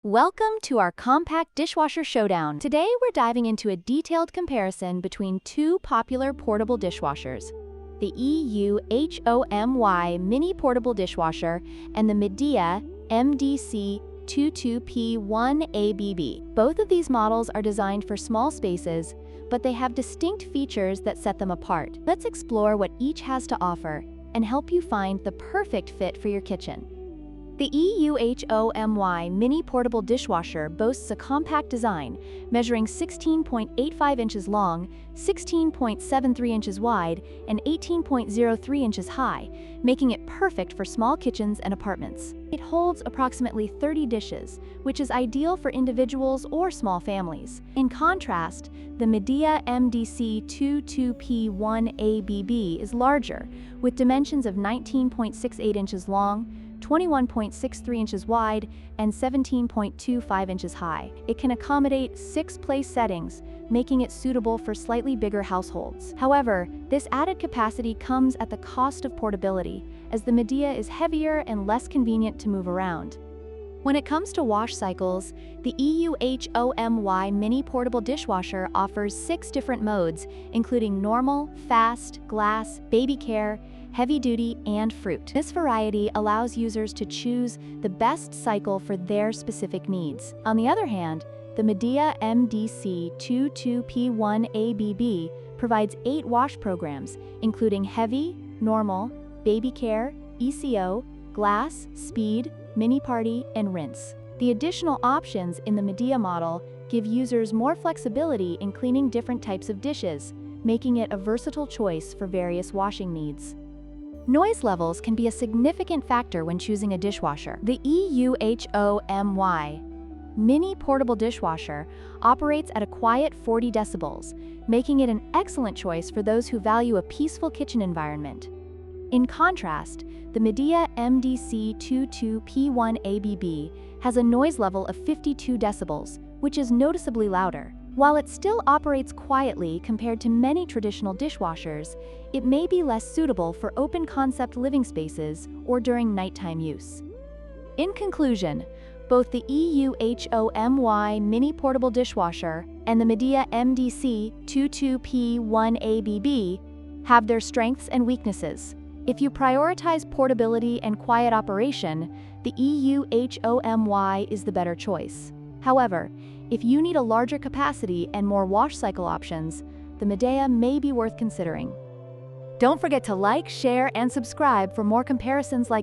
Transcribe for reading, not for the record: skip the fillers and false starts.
Welcome to our compact dishwasher showdown. Today we're diving into a detailed comparison between two popular portable dishwashers, the EUHOMY mini portable dishwasher and the Midea MDC 22P1ABB. Both of these models are designed for small spaces, but they have distinct features that set them apart. Let's explore what each has to offer and help you find the perfect fit for your kitchen. The EUHOMY mini portable dishwasher boasts a compact design, measuring 16.85 inches long, 16.73 inches wide, and 18.03 inches high, making it perfect for small kitchens and apartments. It holds approximately 30 dishes, which is ideal for individuals or small families. In contrast, the Midea MDC 22P1ABB is larger, with dimensions of 19.68 inches long, 21.63 inches wide, and 17.25 inches high. It can accommodate 6 place settings, making it suitable for slightly bigger households. However, this added capacity comes at the cost of portability, as the Midea is heavier and less convenient to move around. When it comes to wash cycles, the EUHOMY mini portable dishwasher offers 6 different modes, including normal, fast, glass, baby care, heavy-duty, and fruit. This variety allows users to choose the best cycle for their specific needs. On the other hand, the Midea MDC 22P1ABB provides 8 wash programs, including heavy, normal, baby care, ECO, glass, speed, mini party, and rinse. The additional options in the Midea model give users more flexibility in cleaning different types of dishes, making it a versatile choice for various washing needs. Noise levels can be a significant factor when choosing a dishwasher. The EUHOMY mini portable dishwasher operates at a quiet 40 decibels, making it an excellent choice for those who value a peaceful kitchen environment. In contrast, the Midea MDC 22P1ABB has a noise level of 52 decibels, which is noticeably louder. While it still operates quietly compared to many traditional dishwashers, it may be less suitable for open-concept living spaces or during nighttime use. In conclusion, both the EUHOMY mini portable dishwasher and the Midea MDC 22P1ABB have their strengths and weaknesses. If you prioritize portability and quiet operation, the EUHOMY is the better choice. However, if you need a larger capacity and more wash cycle options, the Midea may be worth considering. Don't forget to like, share, and subscribe for more comparisons like